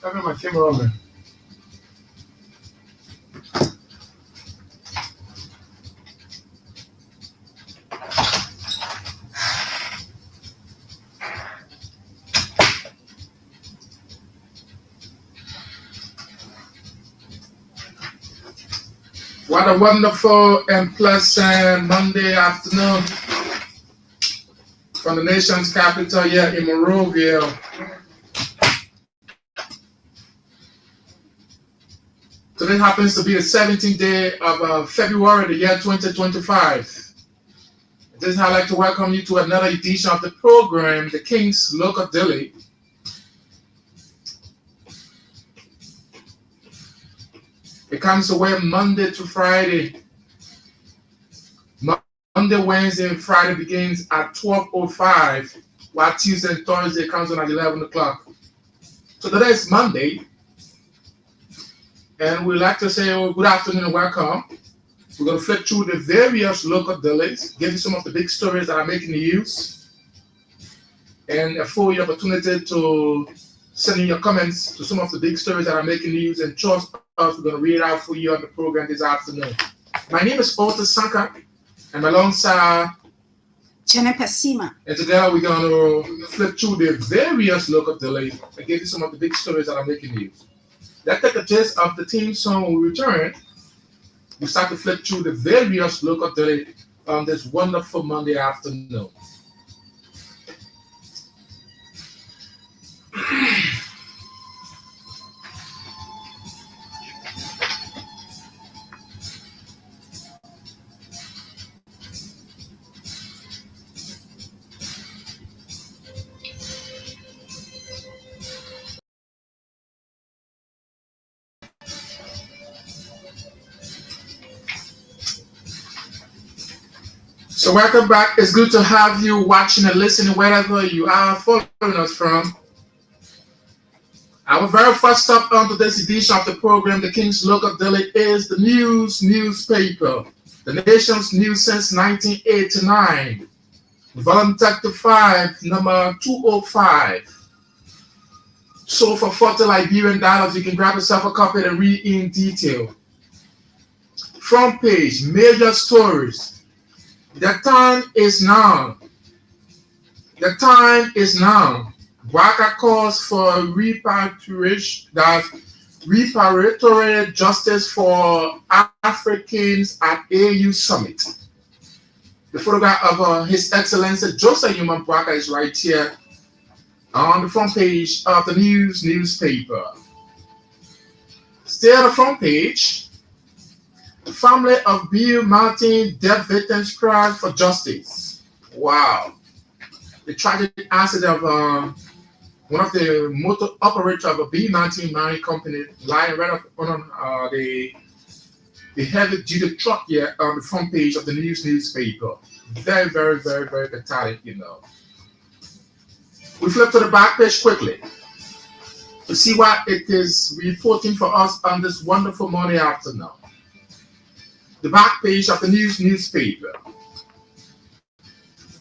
Having my camera on me. What a wonderful and pleasant Monday afternoon from the nation's capital here in Monrovia. Today happens to be the 17th day of February, the year 2025. This is how I'd like to welcome you to another edition of the program, the King's Local Daily. It comes away Monday to Friday. Monday, Wednesday, and Friday begins at 12:05, while Tuesday and Thursday comes on at 11 o'clock. So today is Monday, and we'd like to say good afternoon and welcome. We're going to flip through the various local dailies, give you some of the big stories that are making the news, and afford you opportunity to send in your comments to some of the big stories that are making news, and trust us, we're going to read it out for you on the program this afternoon. My name is Walter Sanka, and alongside Jennifer Sima. And together we're going to flip through the various local dailies and give you some of the big stories that are making news. Let's take a taste of the theme song when we return. We start to flip through the various local dailies on this wonderful Monday afternoon. So welcome back. It's good to have you watching and listening wherever you are following us from. Our very first stop on today's edition of the program, the King's Local Daily, is the newspaper. The nation's news since 1989. Volume 35, number 205. So for $40 Liberian, you can grab yourself a copy and read in detail. Front page, major stories. The time is now. The time is now. Waka calls for reparatory justice for Africans at AU Summit. The photograph of His Excellency Joseph Yuma Bwaka is right here on the front page of the newspaper. Stay on the front page. The family of Bill Martin death victims cry for justice. Wow. The tragic accident of one of the motor operators of a B-19 mining company lying right up on the heavy-duty truck here on the front page of the newspaper. Very, very, very, very pathetic, you know. We flip to the back page quickly to see what it is reporting for us on this wonderful Monday afternoon. The back page of the newspaper.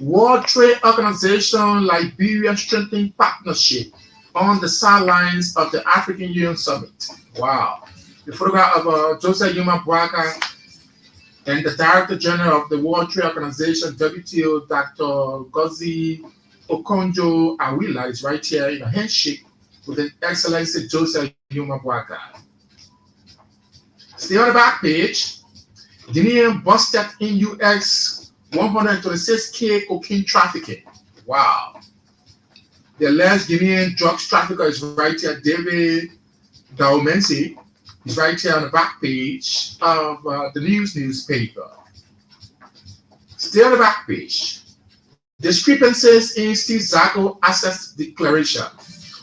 World Trade Organization Liberia strengthening partnership on the sidelines of the African Union Summit. Wow. The photograph of Joseph Yuma Bwaka and the Director General of the World Trade Organization, WTO, Dr. Gozi Okonjo-Iweala, is right here in a handshake with His Excellency Joseph Yuma Bwaka. Stay on the back page. Guinean busted in US 126K cocaine trafficking. Wow. The alleged Guinean drugs trafficker is right here. David Daumensi is right here on the back page of the newspaper. Still on the back page. Discrepancies in Steve Zago Assets Declaration.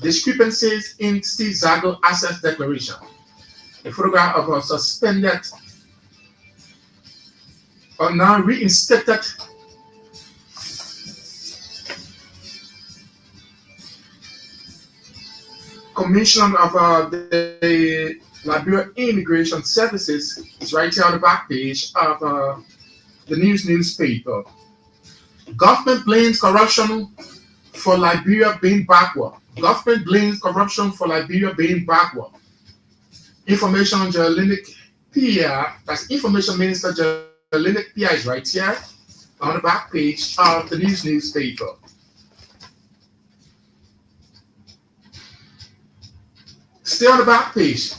Discrepancies in Steve Zago Assets Declaration. A photograph of a suspended or now reinstated Commissioner of the Liberia Immigration Services is right here on the back page of the newspaper. Government blames corruption for Liberia being backward. Government blames corruption for Liberia being backward. Information on Jellinek Pia, that's Information Minister Jellinek Pia is right here on the back page of the newspaper. Stay on the back page.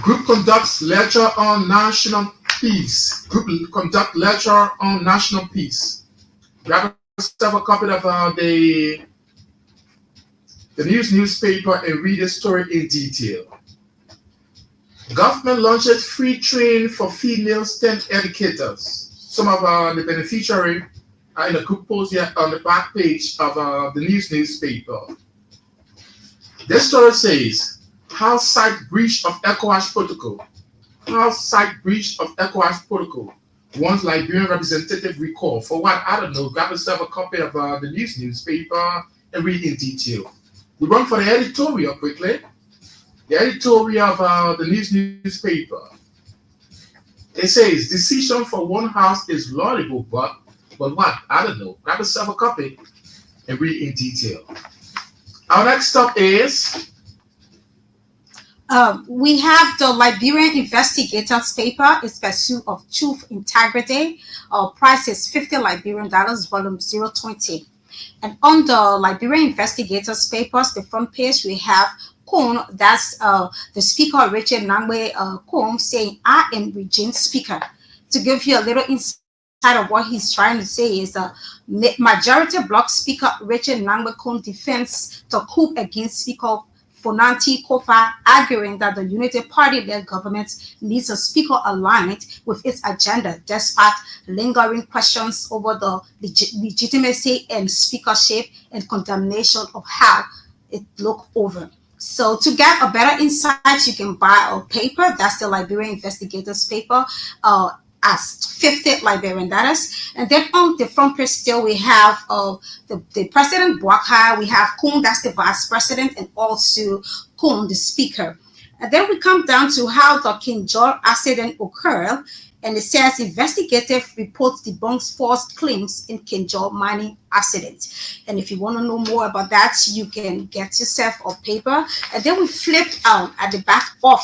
Group conducts lecture on national peace. Group conduct lecture on national peace. Grab yourself a copy of the newspaper and read the story in detail. Government launches free training for female STEM educators. Some of the beneficiaries are in a group post here on the back page of the newspaper. This story says, House site breach of ECOWAS protocol. House site breach of ECOWAS protocol. Once Liberian representative recall. For what? I don't know. Grab yourself a copy of the newspaper and read in detail. We run for the editorial quickly. The editorial of the newspaper. It says, decision for one house is laudable, but what? I don't know. Grab yourself a copy and read in detail. Our next stop is... We have the Liberian Investigators paper, Its Pursuit of Truth Integrity. Price is $50 Liberian, volume 020. And on the Liberian Investigators papers, the front page, we have Cohn, that's the speaker, Richard Nangwe Cohn, saying, I am regime speaker. To give you a little insight of what he's trying to say is majority bloc speaker Richard Nangwe Cohn defends the coup against Speaker Fonanti Kofa, arguing that the Unity Party-led government needs a speaker aligned with its agenda, despite lingering questions over the legitimacy and speakership and condemnation of how it looked over. So to get a better insight, you can buy a paper. That's the Liberian Investigators paper. As 50 Liberian dollars. And then on the front page still we have the President Bwaka, we have Kun, that's the Vice President, and also Kun, the Speaker. And then we come down to how the King George accident occurred, and it says investigative reports debunks false claims in King George mining accident. And if you want to know more about that, you can get yourself a paper. And then we flipped out at the back of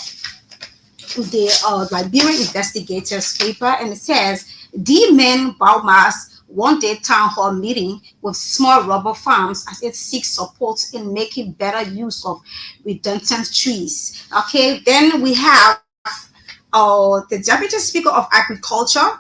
the Liberian Investigators paper, and it says D-Men Baumas one-day town hall meeting with small rubber farms as it seeks support in making better use of redundant trees. Okay, then we have the Deputy Speaker of Agriculture,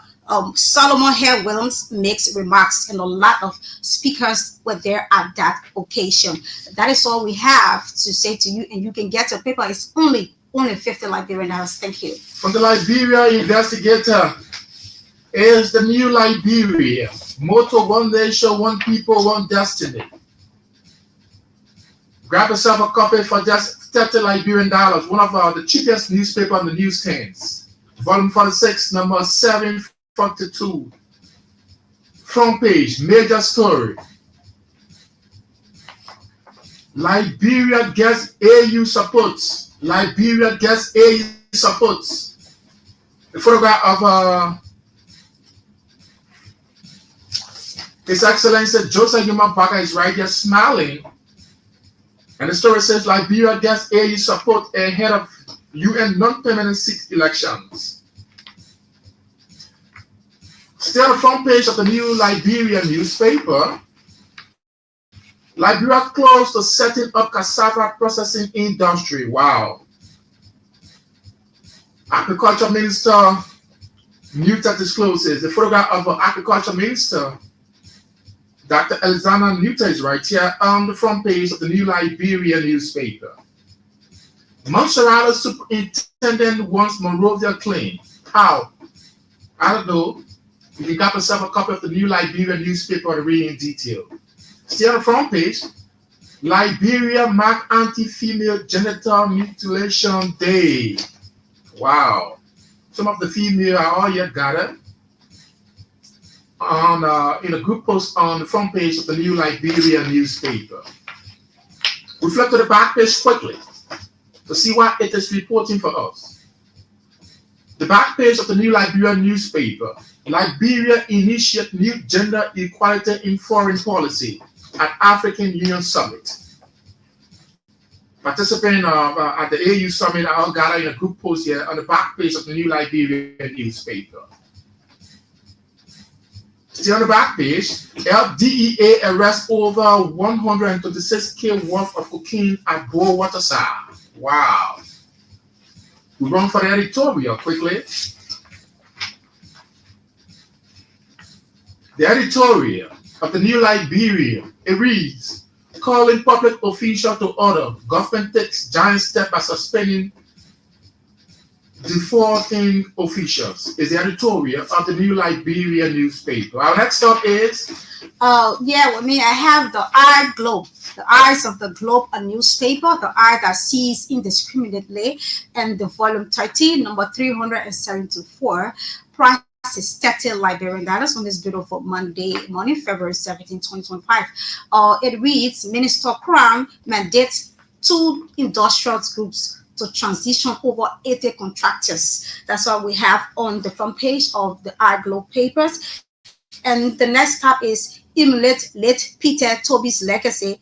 Solomon Hare Williams, makes remarks, and a lot of speakers were there at that occasion. That is all we have to say to you, and you can get your paper. It's only 50 Liberian dollars. Thank you. From the Liberia Investigator is the new Liberia. Motto: one nation, one people, one destiny. Grab yourself a copy for just 30 Liberian dollars. One of the cheapest newspaper on the newsstands. Volume 46, number 742. Front page, major story. Liberia gets AU supports. Liberia gets AU supports. The photograph of His Excellency Joseph Yuma Baka is right here smiling. And the story says Liberia gets AU support ahead of UN non-permanent seat elections. Still on the front page of the new Liberian newspaper, Liberia close to setting up cassava processing industry. Wow. Agriculture Minister Newton discloses. The photograph of Agriculture Minister Dr. Alexander Newton is right here on the front page of the new Liberian newspaper. Montserrat Superintendent wants Monrovia claim. How? I don't know. If you got yourself a copy of the new Liberian newspaper to read in detail. Still on the front page, Liberia mark anti-female genital mutilation day. Wow. Some of the female are all yet gathered on in a group post on the front page of the new Liberian newspaper. We flip to the back page quickly to see what it is reporting for us. The back page of the new Liberian newspaper. Liberia initiate new gender equality in foreign policy at African Union Summit. Participants at the AU Summit are all gathered in a group post here on the back page of the New Liberian newspaper. Still on the back page, DEA arrests over 126K worth of cocaine at Boer Waterside. Wow. We run for the editorial quickly. The editorial of the New Liberian, it reads, calling public officials to order, government takes giant step by suspending defaulting officials, is the editorial of the New Liberian newspaper. Our next stop is yeah, I have the Eye Globe, the Eyes of the Globe, a newspaper, the eye that sees indiscriminately, and the volume 13, number 374. Price is 30 Liberian dollars on this beautiful Monday morning, February 17, 2025. It reads, Minister Crown mandates two industrial groups to transition over 80 contractors. That's what we have on the front page of the Eye Globe papers. And the next tab is emulate late Peter Toby's legacy.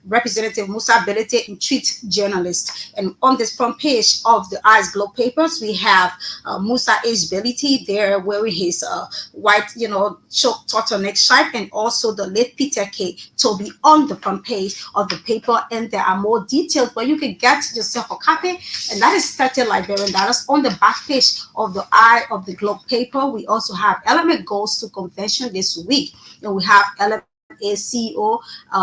Representative Musa Belete in tweet journalist. And on this front page of the Eyes Globe papers, we have Musa H. Belete there wearing his white, choke turtleneck stripe, and also the late Peter K. Toby on the front page of the paper. And there are more details where you can get yourself a copy, and that is 30 Liberian dollars. On the back page of the Eye of the Globe paper, we also have Element Goes to Convention this week, and we have Element a CEO,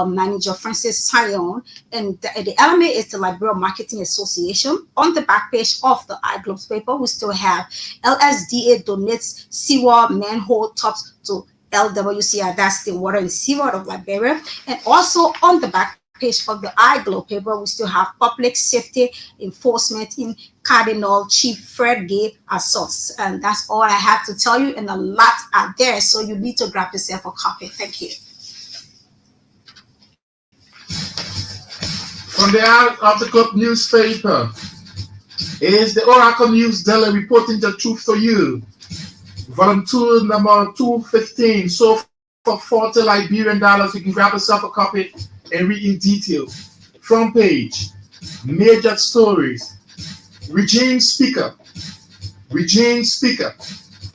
Manager Francis Sion, and the element is the Liberia Marketing Association. On the back page of the iGlobes paper, we still have LSDA donates sewer manhole tops to LWCI, that's the Water and Sewer of Liberia. And also on the back page of the iGlobe paper, we still have public safety enforcement in Cardinal Chief Fred Gay assaults. And that's all I have to tell you, and a lot are there, so you need to grab yourself a copy. Thank you. From the Eye of the Globe newspaper is the Oracle News Daily reporting the truth to you. Volume 2, number 215. So for 40 Liberian dollars, you can grab yourself a copy and read in detail. Front page, major stories. Regime Speaker,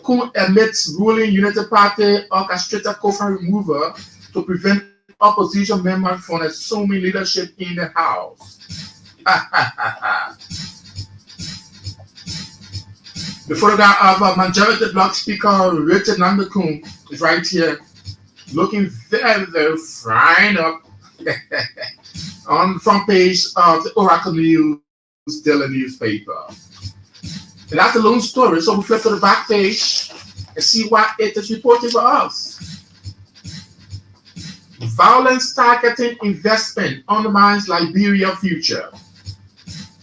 who admits ruling United Party orchestrated Kofa remover to prevent opposition members from assuming leadership in the House. The photograph of a majority bloc speaker Richard Nandakun is right here, looking very, very fried up on the front page of the Oracle News Daily newspaper. And that's the long story. So we flip to the back page and see what it is reporting for us. Violence targeting investment undermines Liberia future.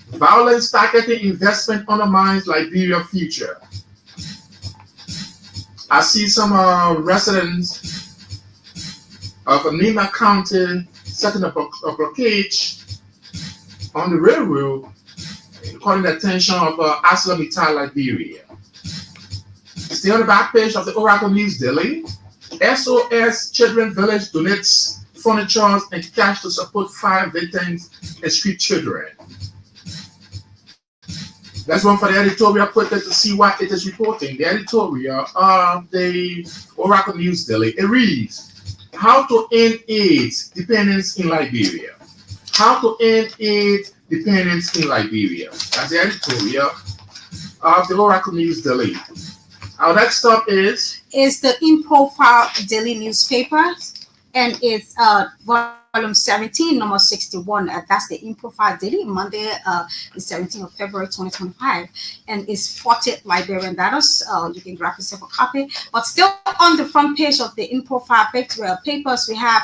Violence targeting investment undermines Liberia future. I see some residents of Nima County setting up a blockade on the railroad, calling the attention of ArcelorMittal Liberia. Stay on the back page of the Oracle News Daily. SOS Children Village donates furniture and cash to support 5 victims and street children. Let's run for the editorial quickly to see what it is reporting. The editorial of the Oracle News Daily. It reads, how to end AIDS dependence in Liberia. How to end AIDS dependence in Liberia. That's the editorial of the Oracle News Daily. Our next stop is the In Profile Daily newspaper, and it's volume 17, number 61. That's the In Profile Daily, Monday, the 17th of February 2025, and it's 40 Liberian dollars. You can grab yourself a copy. But still on the front page of the In Profile papers, we have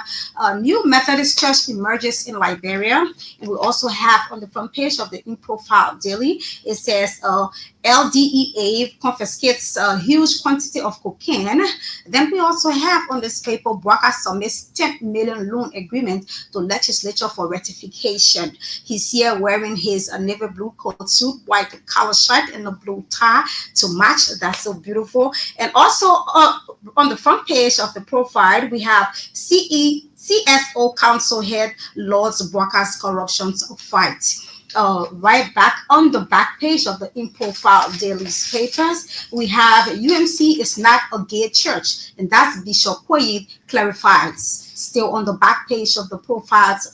New Methodist Church emerges in Liberia, and we also have on the front page of the In Profile Daily, it says LDEA confiscates a huge quantity of cocaine. Then we also have on this paper, Bwaka submits 10 million loan agreement to legislature for ratification. He's here wearing his navy blue coat suit, white collar shirt, and a blue tie to match. That's so beautiful. And also on the front page of the profile, we have CFO Council Head Lords Broca's corruption fight. Right back on the back page of the In Profile Daily Papers, we have UMC is not a gay church, and that's Bishop Koyid clarifies. Still on the back page of the Profiles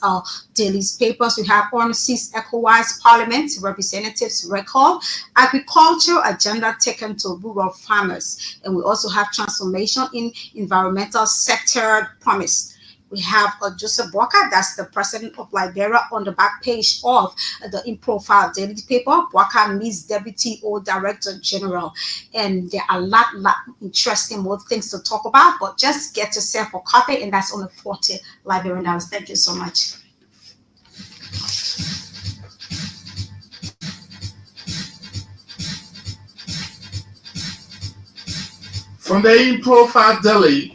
Daily Papers, we have Ornesis ECOWAS Parliament Representatives recall agriculture agenda taken to rural farmers, and we also have transformation in environmental sector promise. We have Joseph Boaka, that's the president of Liberia, on the back page of the In Profile Daily Paper. Boaka meets Deputy O Director General. And there are a lot interesting more things to talk about, but just get yourself a copy, and that's only $40 Liberian dollars. Thank you so much. From the In Profile Daily,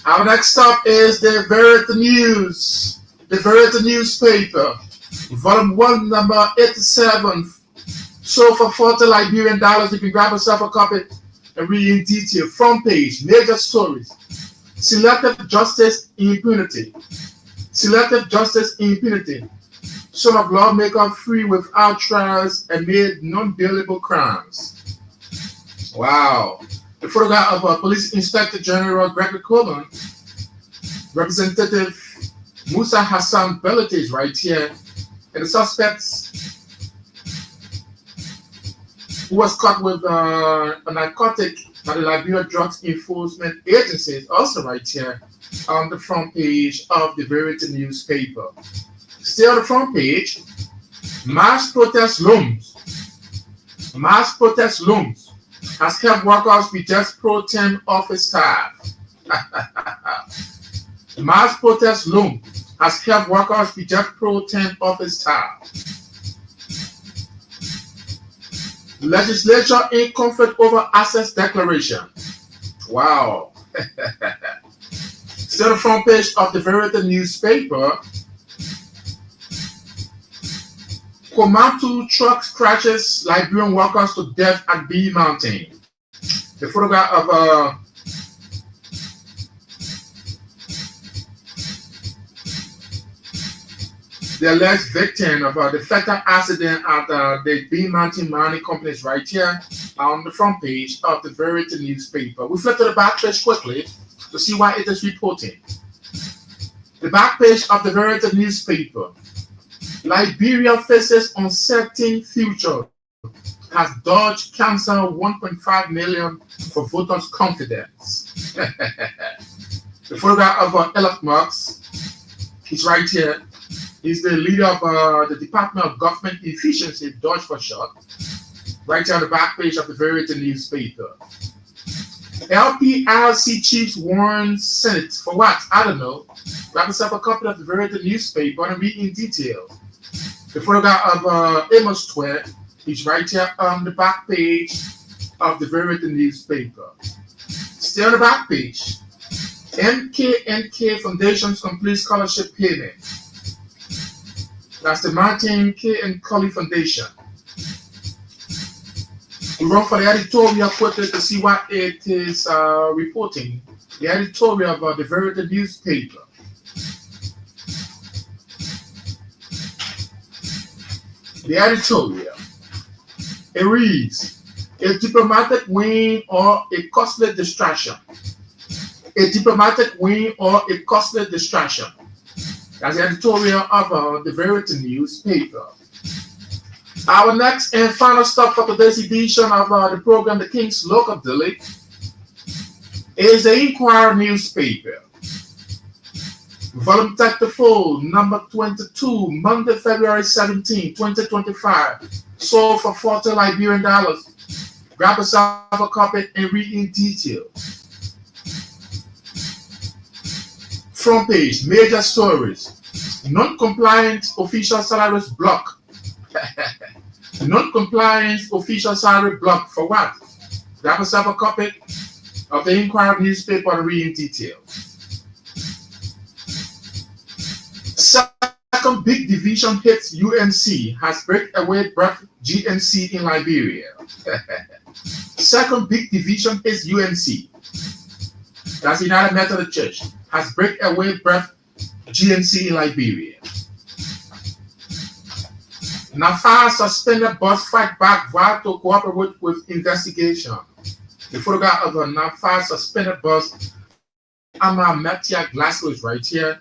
our next stop is the Verity News, the Verity newspaper, volume 1, number 87. So for $40 Liberian dollars, you can grab yourself a copy and read in detail. Front page, major stories. Selective justice impunity. Selective justice impunity. Son of lawmaker free without trials amid non-bailable crimes. Wow. The photograph of Police Inspector General Gregory Coleman, Representative Musa Hassan Bellet is right here, and the suspects who was caught with a narcotic by the Liberia Drugs Enforcement Agency is also right here on the front page of the Verity newspaper. Still on the front page, mass protest looms. Mass protest looms. Has helped workers reject pro-tem office staff. Mass protest loom has helped workers reject pro-tem office staff. Legislature in conflict over access declaration. Wow. Still the front page of the Verity newspaper. Komatu truck crashes Liberian workers to death at B Mountain. The photograph of the alleged victim of the fatal accident at the B Mountain Mining Company is right here on the front page of the Verity newspaper. We flip to the back page quickly to see why it is reporting. The back page of the Verity newspaper. Liberia faces uncertain future as Dodge cancel 1.5 million for voters' confidence. The photograph of Elliot Marks is right here. He's the leader of the Department of Government Efficiency, Dodge for short, right here on the back page of the Verity newspaper. LPRC chiefs warns Senate for what? I don't know. Grab yourself a copy of the Verity newspaper and read in detail. The photograph of Amos Tware is right here on the back page of the Verity newspaper. Still on the back page, MKNK Foundation's complete scholarship payment. That's the Martin K. and Cully Foundation. We run for the editorial quickly to see what it is reporting. The editorial of the Verity newspaper. The editorial. It reads, a diplomatic win or a costly distraction. A diplomatic win or a costly distraction. That's the editorial of the Verity newspaper. Our next and final stop for today's edition of the program, the King's Local Daily, is the Inquirer newspaper. Volume 34, number 22, Monday, February 17, 2025. Sold for $40 Liberian dollars. Grab yourself a copy and read in detail. Front page, major stories. Non-compliant official salaries block. Non-compliance official salary block for what? Grab yourself a copy of the Inquirer newspaper and read in detail. Second big division hits UNC, has breakaway breath GNC in Liberia. Second big division hits UNC. That's the United Methodist Church, has breakaway breath GNC in Liberia. NAFA suspended bus fight back vow to cooperate with investigation. The photograph of a NAFA suspended bus, Ama Metia Glasgow is right here,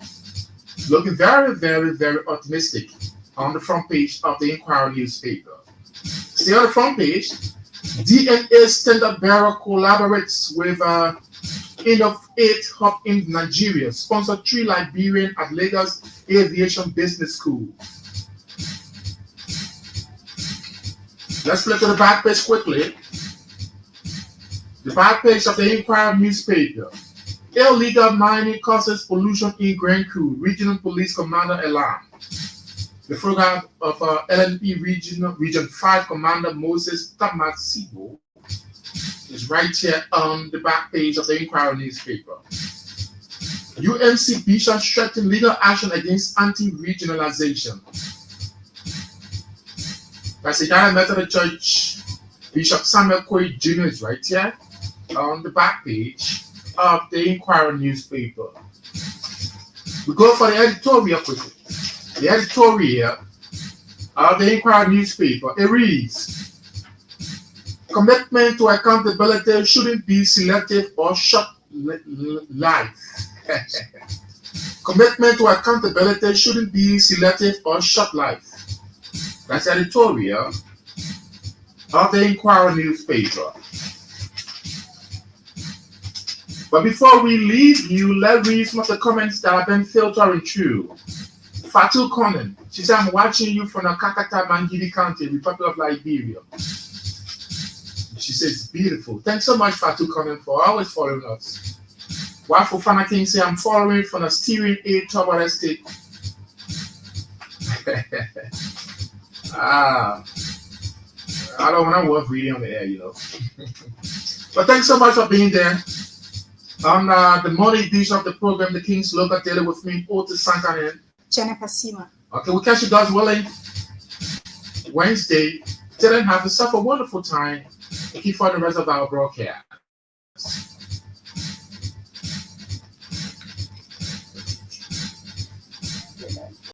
looking very, very, very optimistic on the front page of the Inquirer newspaper. Stay on the front page. DNA Standard Bearer collaborates with Innovate Hub in Nigeria, sponsor 3 Liberian at Lagos Aviation Business School. Let's flip to the back page quickly. The back page of the Inquirer newspaper. Illegal mining causes pollution in Grand Coup, Regional Police Commander alarm. The photograph of LNP Region 5 Commander Moses Tamasibo is right here on the back page of the Inquirer newspaper. UMC Bishop threatened legal action against anti-regionalization. That's the United Methodist Church. Bishop Samuel Coy Jr. is right here on the back page of the Inquirer newspaper. We go for the editorial quickly. The editorial of the Inquirer newspaper, it reads, commitment to accountability shouldn't be selective or short-lived. Commitment to accountability shouldn't be selective or short-lived. That's the editorial of the Inquirer newspaper. But before we leave you, let's read some of the comments that have been filtering through. Fatu Conan, she said, I'm watching you from Akakata, Mangidi County, Republic of Liberia. She says, beautiful. Thanks so much, Fatu Conan, for always following us. Wafu Fana King say, I'm following from a steering A Turbo Estate. I don't want to work reading on the air, you know. But thanks so much for being there. On the morning edition of the program, The King's Local Daily with me, Otis Sankanen. Jennifer Sima. Okay, we'll catch you guys willing Wednesday. Till then, have yourself a wonderful time. And keep on the rest of our broadcast.